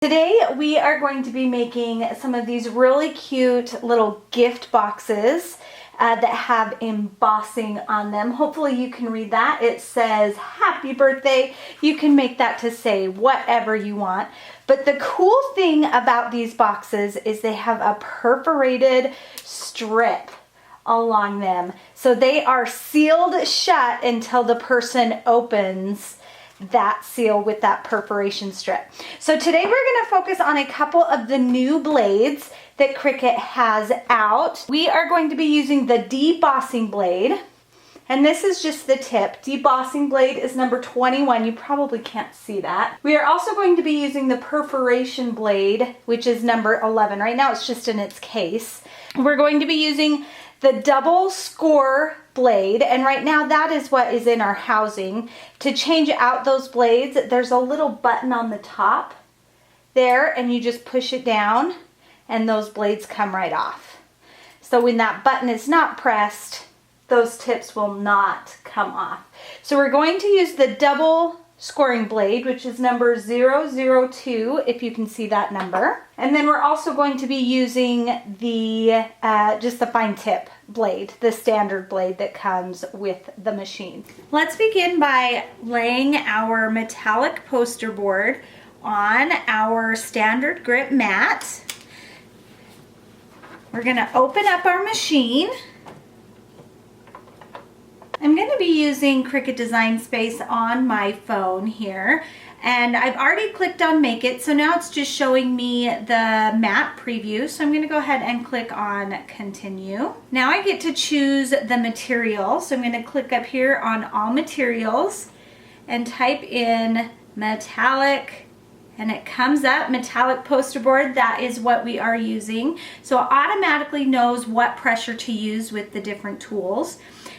Today we are going to be making some of these really cute little gift boxes that have embossing on them. Hopefully you can read that. It says happy birthday. You can make that to say whatever you want. But the cool thing about these boxes is they have a perforated strip along them. So they are sealed shut until the person opens that seal with that perforation strip. So today we're going to focus on a couple of the new blades that Cricut has out. We are going to be using the debossing blade, and this is just the tip. Debossing blade is number 21. You probably can't see that. We are also going to be using the perforation blade, which is number 11. Right now it's just in its case. We're going to be using the double score blade, and right now that is what is in our housing. To change out those blades, there's a little button on the top there, and you just push it down and those blades come right off. So when that button is not pressed, those tips will not come off. So we're going to use the double scoring blade, which is number 002, if you can see that number. And then we're also going to be using the just the fine tip blade, the standard blade that comes with the machine. Let's begin by laying our metallic poster board on our standard grip mat. We're going to open up our machine. I'm going to be using Cricut Design Space on my phone here, and I've already clicked on Make It, so now it's just showing me the mat preview. So I'm going to go ahead and click on Continue. Now I get to choose the material, so I'm going to click up here on All Materials and type in metallic, and it comes up, metallic poster board. That is what we are using. So it automatically knows what pressure to use with the different tools.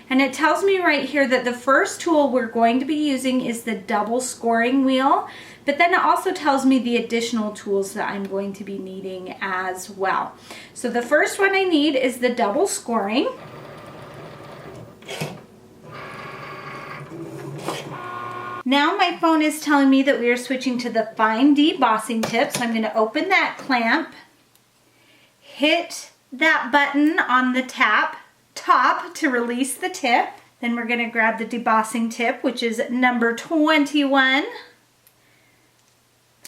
And it tells me right here that the first tool we're going to be using is the double scoring wheel, but then it also tells me the additional tools that I'm going to be needing as well. So the first one I need is the double scoring. Now my phone is telling me that we are switching to the fine debossing tip, so I'm going to open that clamp, hit that button on the top to release the tip. Then we're going to grab the debossing tip, which is number 21. And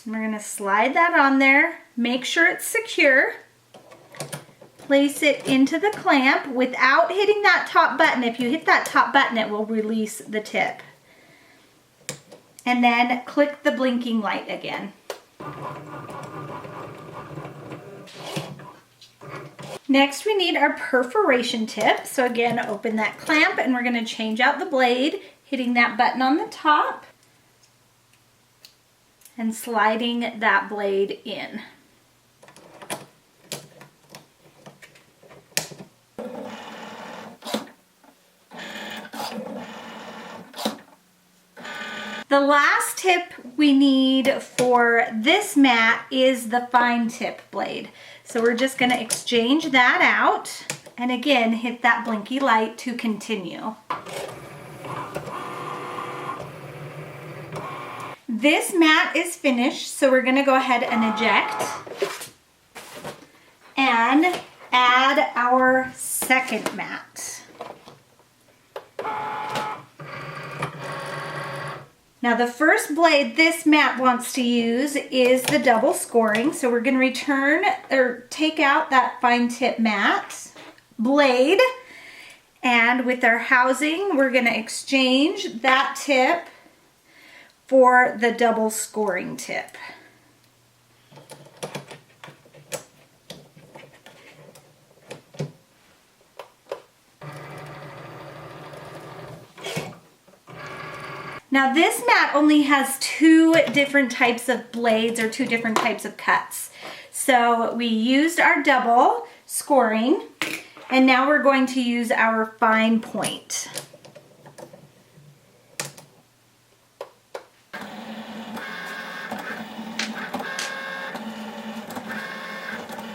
we're going to slide that on there, make sure it's secure, place it into the clamp without hitting that top button. If you hit that top button, it will release the tip. And then click the blinking light again. Next, we need our perforation tip. So again, open that clamp and we're going to change out the blade, hitting that button on the top and sliding that blade in. The last tip we need for this mat is the fine tip blade. So we're just going to exchange that out and again hit that blinky light to continue. This mat is finished, so we're going to go ahead and eject and add our second mat. Now the first blade this mat wants to use is the double scoring. So we're going to return or take out that fine tip mat blade, and with our housing we're going to exchange that tip for the double scoring tip. Now this mat only has two different types of blades or two different types of cuts. So we used our double scoring and now we're going to use our fine point.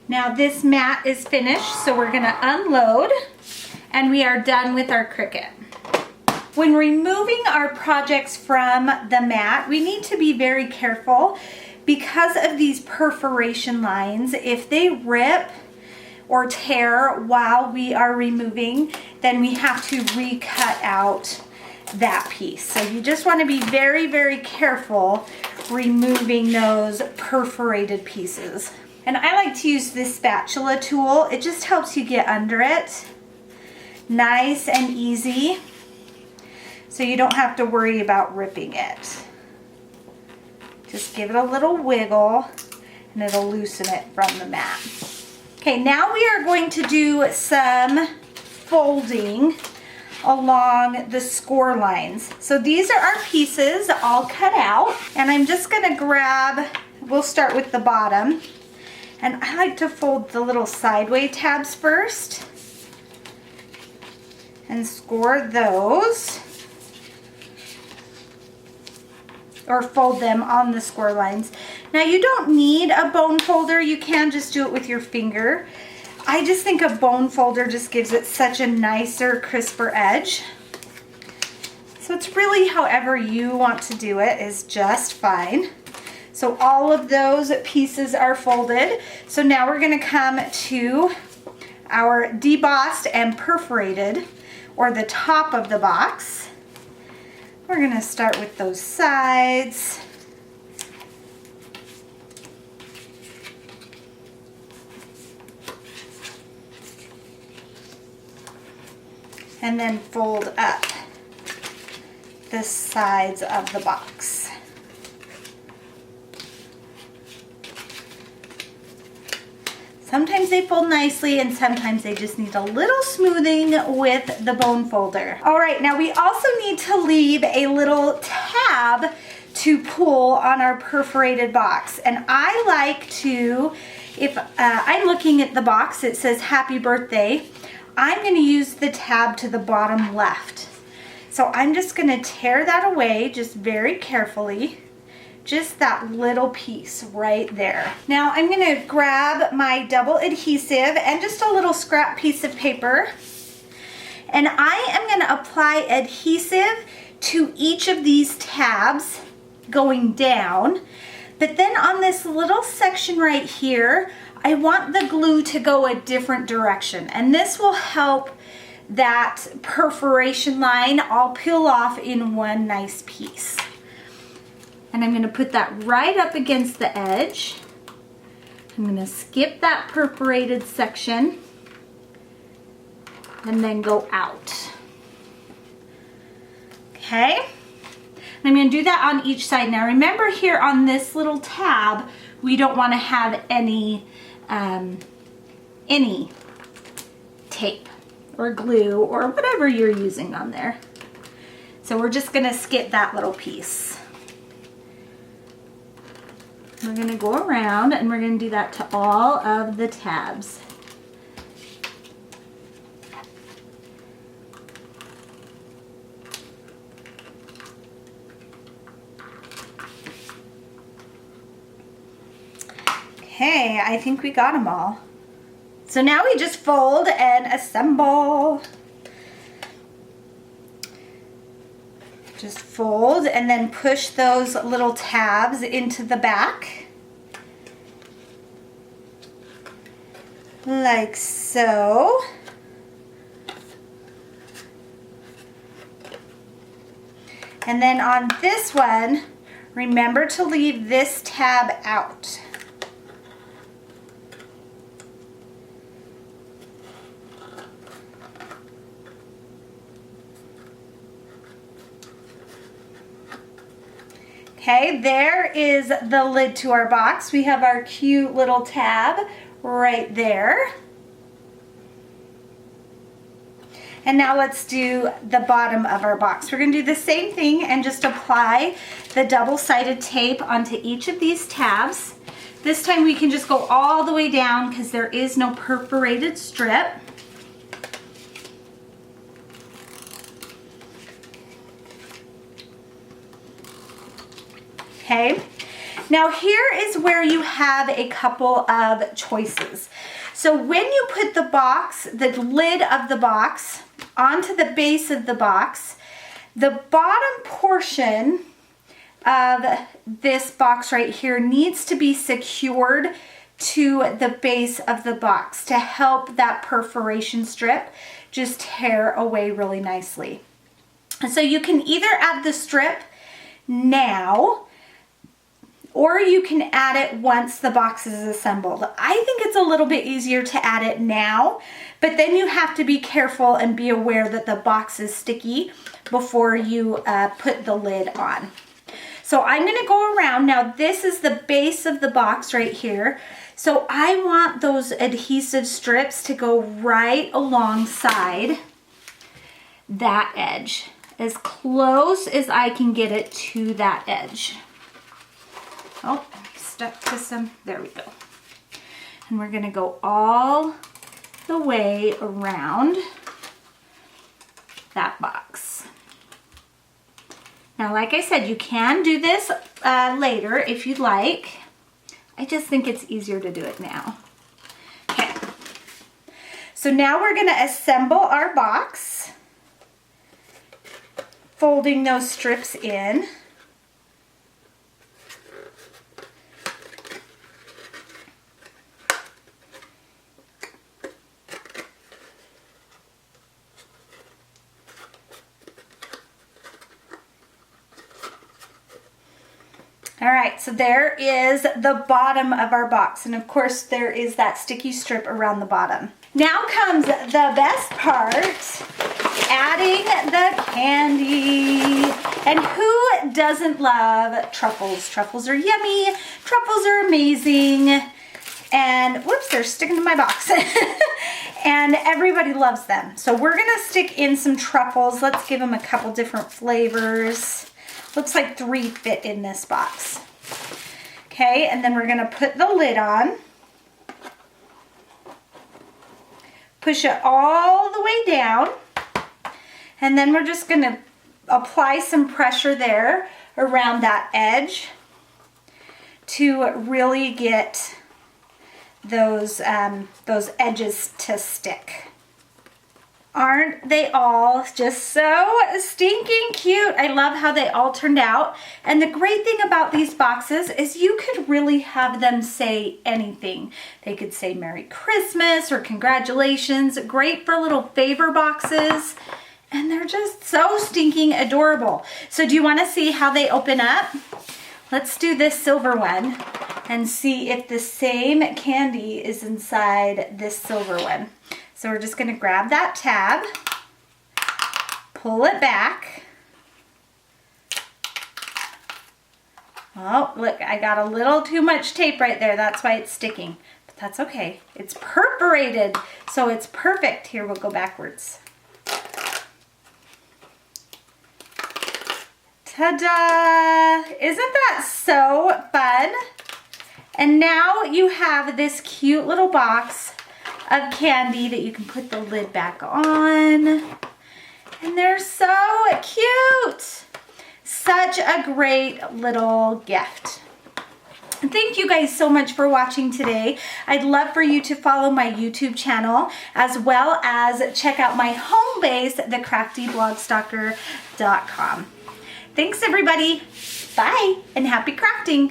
Now this mat is finished, so we're going to unload and we are done with our Cricut. When removing our projects from the mat, we need to be very careful because of these perforation lines, if they rip or tear while we are removing, then we have to recut out that piece. So you just want to be very, very careful removing those perforated pieces. And I like to use this spatula tool. It just helps you get under it. Nice and easy. So you don't have to worry about ripping it. Just give it a little wiggle and it'll loosen it from the mat. Okay, now we are going to do some folding along the score lines. So these are our pieces all cut out, and I'm just gonna grab, we'll start with the bottom, and I like to fold the little sideway tabs first and score those, or fold them on the score lines. Now you don't need a bone folder, you can just do it with your finger. I just think a bone folder just gives it such a nicer, crisper edge. So it's really however you want to do it is just fine. So all of those pieces are folded. So now we're gonna come to our debossed and perforated, or the top of the box. We're gonna start with those sides. And then fold up the sides of the box. Sometimes they fold nicely and sometimes they just need a little smoothing with the bone folder. All right, now we also need to leave a little tab to pull on our perforated box. And I like to, if I'm looking at the box, it says happy birthday. I'm going to use the tab to the bottom left. So I'm just going to tear that away just very carefully. Just that little piece right there. Now I'm going to grab my double adhesive and just a little scrap piece of paper. And I am going to apply adhesive to each of these tabs going down. But then on this little section right here, I want the glue to go a different direction, and this will help that perforation line all peel off in one nice piece. And I'm going to put that right up against the edge. I'm going to skip that perforated section and then go out. Okay? And I'm going to do that on each side. Now remember, here on this little tab, we don't want to have any tape or glue or whatever you're using on there. So we're just going to skip that little piece. We're going to go around and we're going to do that to all of the tabs. Okay, I think we got them all. So now we just fold and assemble. Just fold and then push those little tabs into the back. Like so. And then on this one, remember to leave this tab out. Okay, there is the lid to our box. We have our cute little tab right there. And now let's do the bottom of our box. We're going to do the same thing and just apply the double-sided tape onto each of these tabs. This time we can just go all the way down because there is no perforated strip. Okay, now here is where you have a couple of choices. So when you put the box, the lid of the box, onto the base of the box, the bottom portion of this box right here needs to be secured to the base of the box to help that perforation strip just tear away really nicely. And so you can either add the strip now, or you can add it once the box is assembled. I think it's a little bit easier to add it now, but then you have to be careful and be aware that the box is sticky before you put the lid on. So I'm gonna go around. Now this is the base of the box right here. So I want those adhesive strips to go right alongside that edge, as close as I can get it to that edge. Oh, I'm stuck to some, there we go. And we're gonna go all the way around that box. Now, like I said, you can do this later if you'd like. I just think it's easier to do it now. Okay, so now we're gonna assemble our box, folding those strips in. All right, so there is the bottom of our box, and of course there is that sticky strip around the bottom. Now comes the best part, adding the candy. And who doesn't love truffles? Truffles are yummy, truffles are amazing, and whoops, they're sticking to my box. And everybody loves them. So we're gonna stick in some truffles. Let's give them a couple different flavors. Looks like 3 fit in this box. Okay, and then we're gonna put the lid on. Push it all the way down. And then we're just gonna apply some pressure there around that edge to really get those edges to stick. Aren't they all just so stinking cute? I love how they all turned out. And the great thing about these boxes is you could really have them say anything. They could say Merry Christmas or congratulations. Great for little favor boxes. And they're just so stinking adorable. So do you want to see how they open up? Let's do this silver one and see if the same candy is inside this silver one. So we're just going to grab that tab, pull it back. Oh, look, I got a little too much tape right there. That's why it's sticking, but that's okay. It's perforated, so it's perfect. Here, we'll go backwards. Ta-da! Isn't that so fun? And now you have this cute little box of candy that you can put the lid back on. And they're so cute. Such a great little gift. Thank you guys so much for watching today. I'd love for you to follow my YouTube channel as well as check out my home base, thecraftyblogstalker.com. Thanks everybody. Bye and happy crafting.